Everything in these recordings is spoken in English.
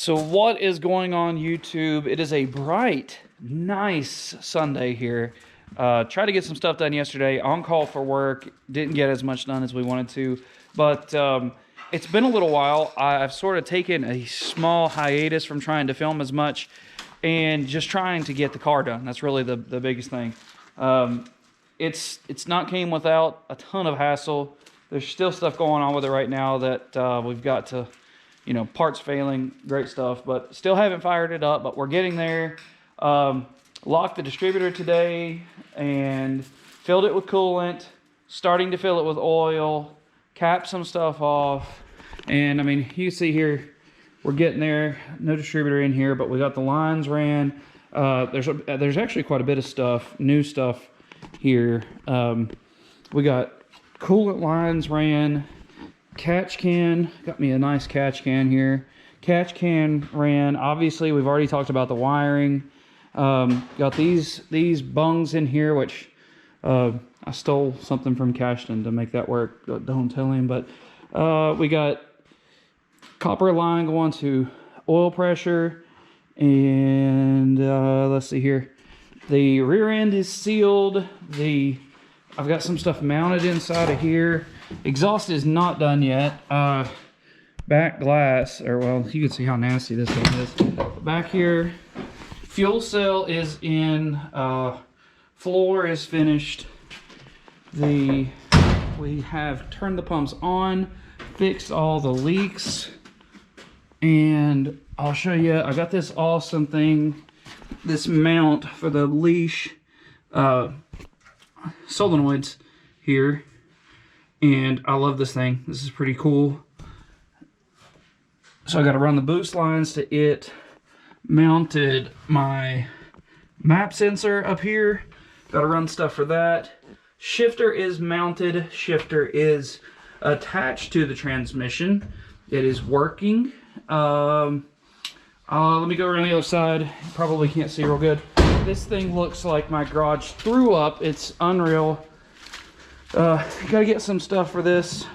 So what is going on, YouTube? It is a bright, nice Sunday here. Tried to get some stuff done yesterday. On call for work. Didn't get as much done as we wanted to. But it's been a little while. I've sort of taken a small hiatus from trying to film as much and just trying to get the car done. That's really the biggest thing. It's not came without a ton of hassle. There's still stuff going on with it right now that we've got to... parts failing, great stuff, but still haven't fired it up, but we're getting there. Locked the distributor today and filled it with coolant, starting to fill it with oil, capped some stuff off. And I mean, you see here, we're getting there. No distributor in here, but we got the lines ran. There's actually quite a bit of stuff, new stuff here. We got coolant lines ran. Catch can, got me a nice catch can here. Catch can ran. Obviously, we've already talked about the wiring. Got these bungs in here, which I stole something from Cashton to make that work. Don't tell him, but we got copper line going to oil pressure. And let's see here. The rear end is sealed. I've got some stuff mounted inside of here. Exhaust is not done yet. Back glass, or well, you can see how nasty this thing is. Back here, fuel cell is in, floor is finished. We have turned the pumps on, fixed all the leaks, and I'll show you. I got this awesome thing, this mount for the leash solenoids here. And I love this thing. This is pretty cool. So I got to run the boost lines to it. Mounted my map sensor up here. Got to run stuff for that. Shifter is mounted. Shifter is attached to the transmission. It is working. Let me go around the other side. You probably can't see real good. This thing looks like my garage threw up. It's unreal. Gotta get some stuff for this.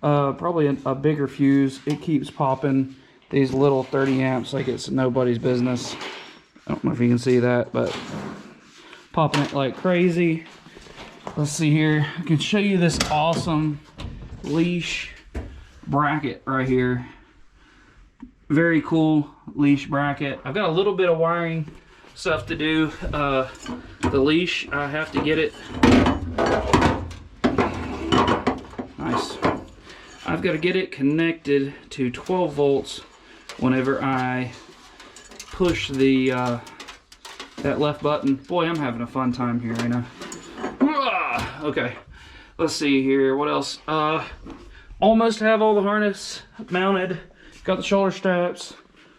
Probably a bigger fuse. It keeps popping these little 30 amps like it's nobody's business. I don't know if you can see that, but popping it like crazy. Let's see here. I can show you this awesome leash bracket right here. Very cool leash bracket. I've got a little bit of wiring stuff to do. The leash, I have to get it. Nice. I've got to get it connected to 12 volts whenever I push the that left button. Boy, I'm having a fun time here, ain't I? Okay, let's see here. What else? Almost have all the harness mounted. Got the shoulder straps,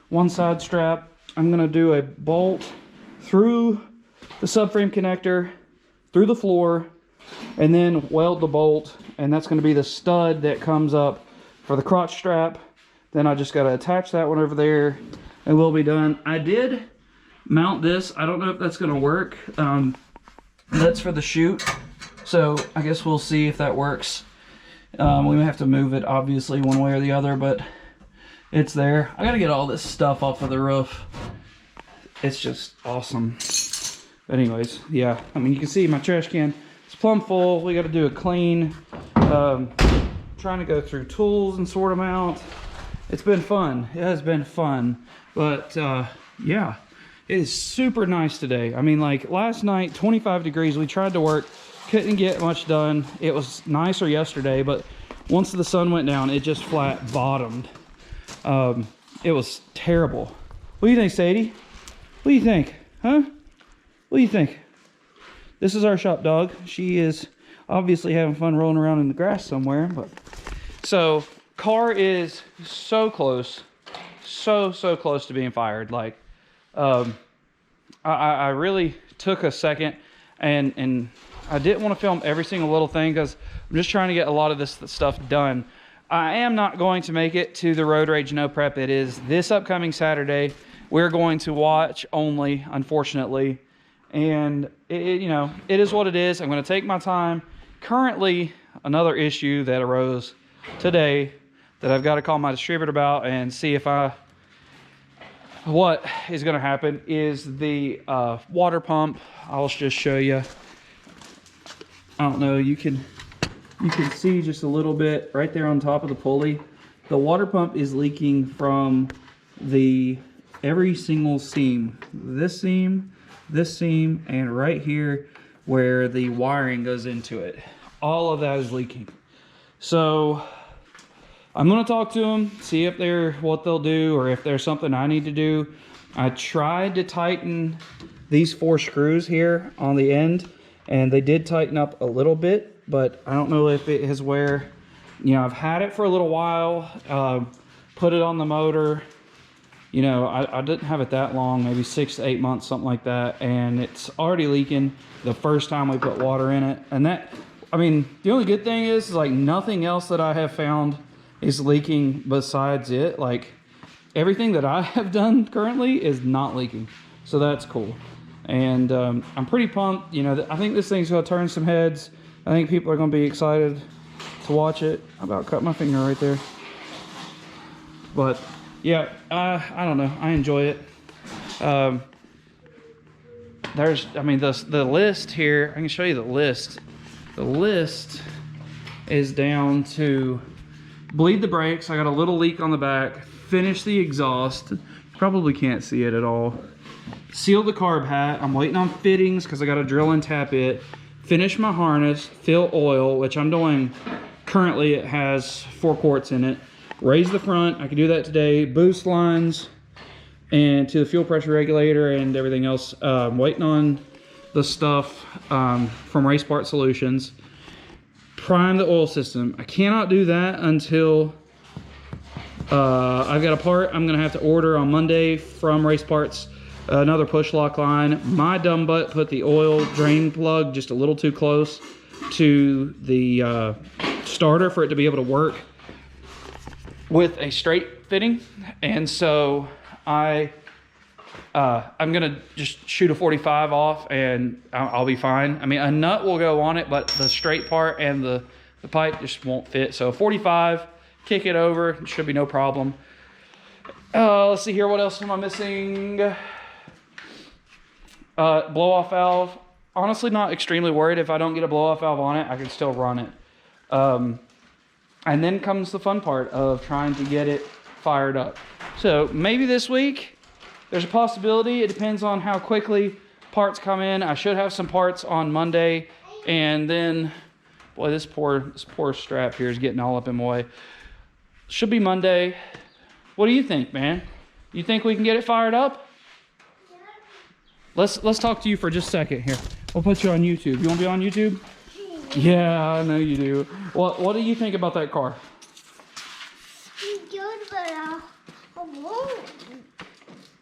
one side strap. I'm gonna do a bolt through the subframe connector, through the floor, and then weld the bolt, and that's going to be the stud that comes up for the crotch strap. Then I just got to attach that one over there and we'll be done. I did mount this. I don't know if that's going to work. That's for the chute, so I guess we'll see if that works. We may have to move it obviously one way or the other, but it's there. I got to get all this stuff off of the roof. It's just awesome. But anyways, yeah, I mean, you can see my trash can, it's plumb full. We got to do a clean. Trying to go through tools and sort them out. It's been fun. It has been fun. But yeah, it is super nice today. I mean, like last night, 25 degrees. We tried to work, couldn't get much done. It was nicer yesterday, but once the sun went down, it just flat bottomed. It was terrible. What do you think, Sadie? What do you think? Huh? What do you think? This is our shop dog. She is obviously having fun rolling around in the grass somewhere. But so car is so close, so close to being fired. Like, I really took a second, and I didn't want to film every single little thing because I'm just trying to get a lot of this stuff done. I am not going to make it to the Road Rage No Prep. It is this upcoming Saturday. We're going to watch only, unfortunately. And it is what it is. I'm going to take my time. Currently, another issue that arose today that I've got to call my distributor about and see if what is going to happen is the water pump. I'll just show you. I don't know, you can see just a little bit right there on top of the pulley. The water pump is leaking from every single seam. This seam, and right here where the wiring goes into it. All of that is leaking. So I'm gonna talk to them, see if what they'll do, or if there's something I need to do. I tried to tighten these 4 screws here on the end, and they did tighten up a little bit, but I don't know if it is where, you know, I've had it for a little while, put it on the motor. You know, I didn't have it that long, maybe 6 to 8 months, something like that, and it's already leaking the first time we put water in it. And that, I mean, the only good thing is like nothing else that I have found is leaking besides it. Like everything that I have done currently is not leaking, so that's cool. And I'm pretty pumped. You know, I think this thing's gonna turn some heads. I think people are gonna be excited to watch it. I about cut my finger right there. But yeah, I don't know, I enjoy it. I mean, the list here, I can show you the list. The list is down to bleed the brakes. I got a little leak on the back, finish the exhaust, probably can't see it at all, seal the carb hat, I'm waiting on fittings because I got to drill and tap it, finish my harness, fill oil, which I'm doing currently. It has 4 quarts in it. Raise the front, I can do that today. Boost lines and to the fuel pressure regulator and everything else. I'm waiting on the stuff from Race Part Solutions. Prime the oil system. I cannot do that until I've got a part I'm gonna have to order on Monday from Race Parts, another push lock line. My dumb butt put the oil drain plug just a little too close to the starter for it to be able to work with a straight fitting, and so I'm gonna just shoot a 45 off and I'll be fine. I mean, a nut will go on it, but the straight part and the pipe just won't fit. So 45, kick it over, it should be no problem. Let's see here, what else am I missing? Blow off valve. Honestly, not extremely worried. If I don't get a blow off valve on it, I can still run it. And then comes the fun part of trying to get it fired up. So maybe this week, there's a possibility. It depends on how quickly parts come in. I should have some parts on Monday. And then, boy, this poor strap here is getting all up in my way. Should be Monday. What do you think, man? You think we can get it fired up? Let's talk to you for just a second here. We'll put you on YouTube. You want to be on YouTube? Yeah, I know you do. What do you think about that car? Good, but I won't.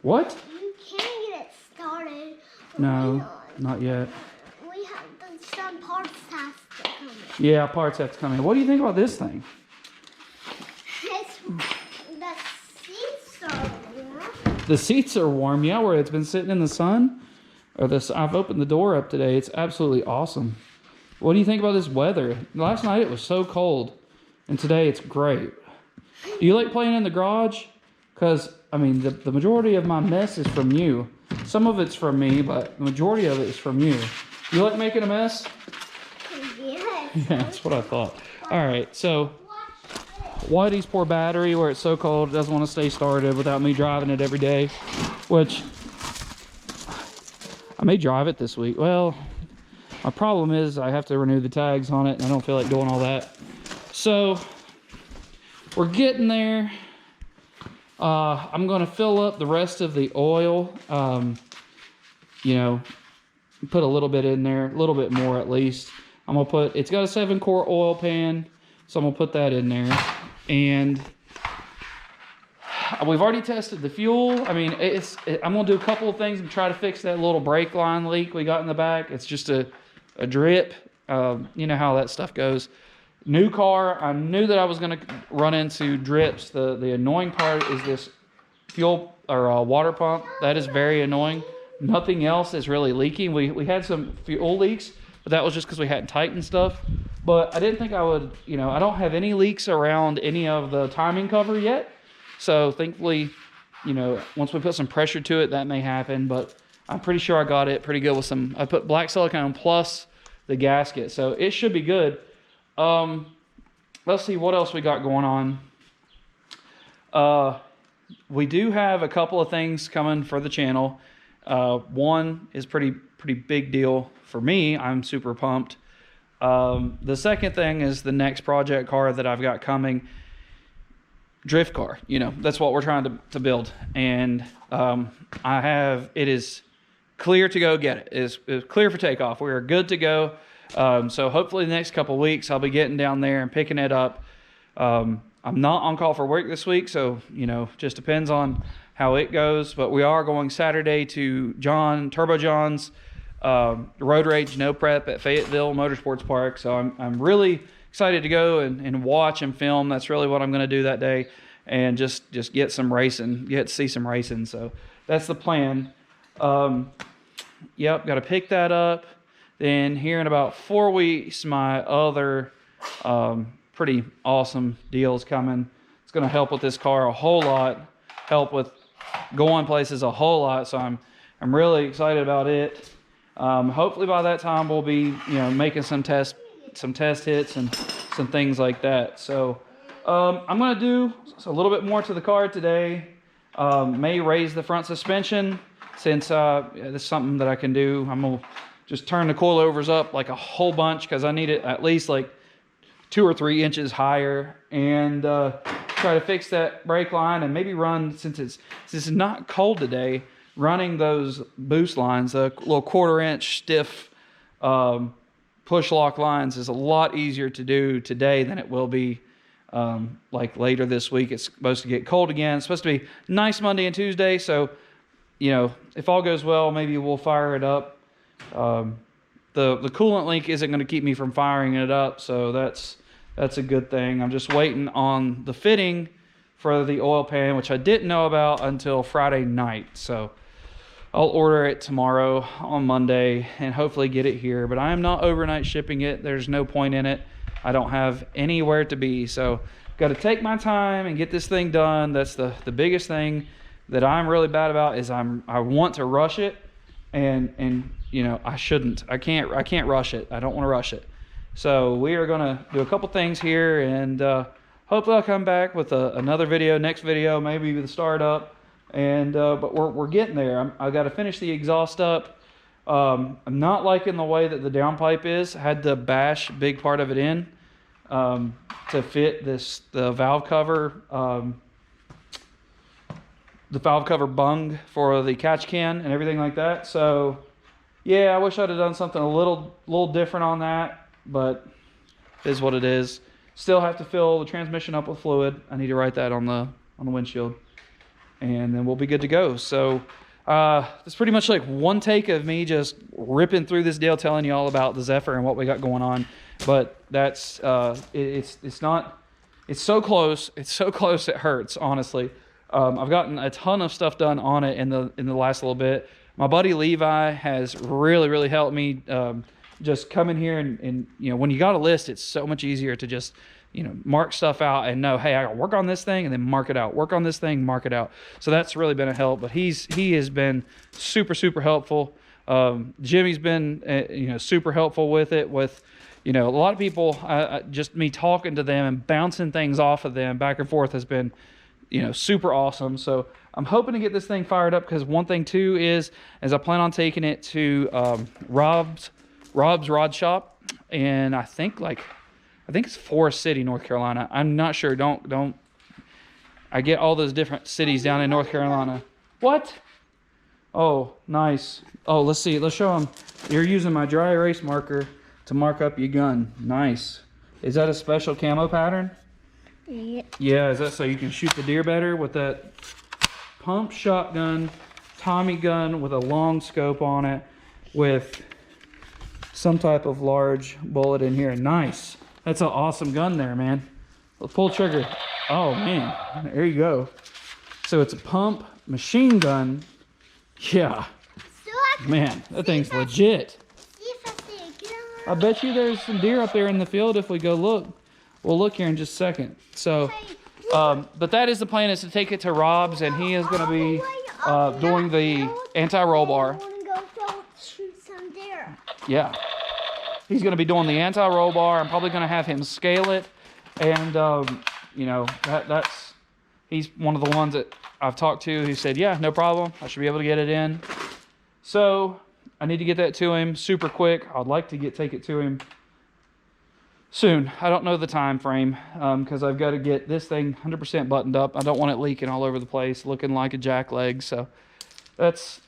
What? You can't get it started. No, not yet. We have some parts have to come in. Yeah, parts have to come in. What do you think about this thing? The seats are warm. The seats are warm, yeah, where it's been sitting in the sun. I've opened the door up today. It's absolutely awesome. What do you think about this weather? Last night it was so cold, and today it's great. Do you like playing in the garage? Because, I mean, the majority of my mess is from you. Some of it's from me, but the majority of it is from you. You like making a mess? Yes. Yeah, that's what I thought. All right, so Whitey's poor battery, where it's so cold, doesn't want to stay started without me driving it every day, which I may drive it this week. Well, my problem is I have to renew the tags on it, and I don't feel like doing all that. So we're getting there. I'm going to fill up the rest of the oil. You know, put a little bit in there, a little bit more at least. I'm going to put, it's got a 7-quart oil pan, so I'm going to put that in there. And we've already tested the fuel. I mean, I'm going to do a couple of things and try to fix that little brake line leak we got in the back. It's just a drip. You know how that stuff goes. New car, I knew that I was going to run into drips. The annoying part is this fuel or water pump. That is very annoying. Nothing else is really leaking. We had some fuel leaks, but that was just because we hadn't tightened stuff. But I didn't think I would, you know, I don't have any leaks around any of the timing cover yet. So thankfully, you know, once we put some pressure to it, that may happen, but I'm pretty sure I got it pretty good with some, I put black silicone plus the gasket, so it should be good. Let's see what else we got going on. We do have a couple of things coming for the channel. One is pretty big deal for me. I'm super pumped. The second thing is the next project car that I've got coming. Drift car, you know, that's what we're trying to build. And it is clear to go get it. It's clear for takeoff. We are good to go. So hopefully the next couple of weeks I'll be getting down there and picking it up. I'm not on call for work this week, so, you know, just depends on how it goes. But we are going Saturday to Turbo John's road rage no prep at Fayetteville Motorsports Park. So I'm really excited to go and watch and film. That's really what I'm going to do that day, and just get some racing, get to see some racing. So that's the plan. Yep, got to pick that up. Then here in about 4 weeks, my other pretty awesome deals coming. It's going to help with this car a whole lot, help with going places a whole lot. So I'm really excited about it. Hopefully by that time we'll be, you know, making some test hits and some things like that. So I'm going to do a little bit more to the car today. May raise the front suspension, since this is something that I can do. I'm going to just turn the coilovers up like a whole bunch, because I need it at least like 2 or 3 inches higher, and try to fix that brake line, and maybe run, since it's not cold today, running those boost lines, the little 1/4 inch stiff push lock lines, is a lot easier to do today than it will be like later this week. It's supposed to get cold again. It's supposed to be nice Monday and Tuesday, so, you know, if all goes well, maybe we'll fire it up. The coolant leak isn't going to keep me from firing it up, so that's a good thing. I'm just waiting on the fitting for the oil pan, which I didn't know about until Friday night. So I'll order it tomorrow on Monday and hopefully get it here. But I am not overnight shipping it. There's no point in it. I don't have anywhere to be. So got to take my time and get this thing done. That's the biggest thing that I'm really bad about, is I want to rush it, and you know, I shouldn't. I can't rush it. I don't want to rush it. So we are going to do a couple things here, and hopefully I'll come back with another video, next video, maybe the startup. And but we're getting there. I got to finish the exhaust up. I'm not liking the way that the downpipe is. I had to bash a big part of it in to fit the valve cover bung for the catch can and everything like that. So yeah, I wish I'd have done something a little different on that, but it is what it is. Still have to fill the transmission up with fluid. I need to write that on the windshield, and then we'll be good to go. So it's pretty much like one take of me just ripping through this deal, telling you all about the Zephyr and what we got going on. But that's it's so close. It's so close it hurts, honestly. I've gotten a ton of stuff done on it in the last little bit. My buddy Levi has really helped me just come in here and you know, when you got a list, it's so much easier to just, you know, mark stuff out and know, hey, I gotta work on this thing and then mark it out. Work on this thing, mark it out. So that's really been a help. But he has been super helpful. Jimmy's been you know, super helpful with it. With, you know, a lot of people, just me talking to them and bouncing things off of them back and forth has been, you know, super awesome. So I'm hoping to get this thing fired up, because one thing too is I plan on taking it to Rob's Rod Shop, and I think it's Forest City, North Carolina. I'm not sure. Don't. I get all those different cities down in North Carolina. What? Oh, nice. Oh, let's see. Let's show them. You're using my dry erase marker to mark up your gun. Nice. Is that a special camo pattern? Yeah, is that so you can shoot the deer better with that pump shotgun, Tommy gun with a long scope on it, with some type of large bullet in here? Nice. That's an awesome gun there, man. Pull trigger. Oh man, there you go. So it's a pump machine gun. Yeah. Man, that thing's legit. I bet you there's some deer up there in the field if we go look. We'll look here in just a second. So But that is the plan, is to take it to Rob's, and he is going to be doing the anti-roll bar. I want to go shoot some deer. Yeah. He's going to be doing the anti-roll bar. I'm probably going to have him scale it. And, you know, he's one of the ones that I've talked to who said, yeah, no problem. I should be able to get it in. So I need to get that to him super quick. I'd like to take it to him soon. I don't know the time frame because I've got to get this thing 100% buttoned up. I don't want it leaking all over the place, looking like a jack leg. So that's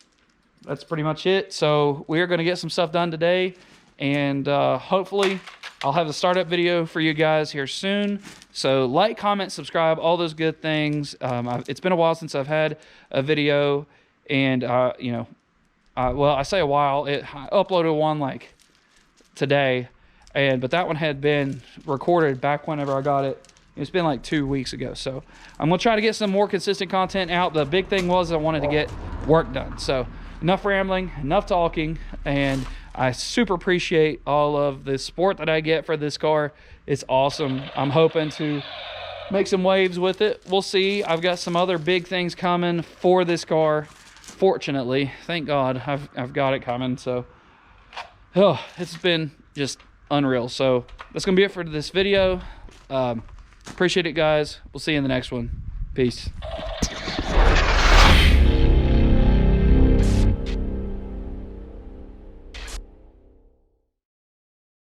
pretty much it. So we are going to get some stuff done today, and hopefully I'll have the startup video for you guys here soon. So like, comment, subscribe, all those good things. It's been a while since I've had a video, and you know, well, I say a while. I uploaded one like today, but that one had been recorded back whenever I got it. It's been like 2 weeks ago. So I'm gonna try to get some more consistent content out. The big thing was I wanted to get work done. So enough rambling, enough talking, and I super appreciate all of the support that I get for this car. It's awesome. I'm hoping to make some waves with it. We'll see. I've got some other big things coming for this car. Fortunately, thank God, I've got it coming. So, oh, it's been just unreal. So that's gonna be it for this video. Appreciate it, guys. We'll see you in the next one. Peace.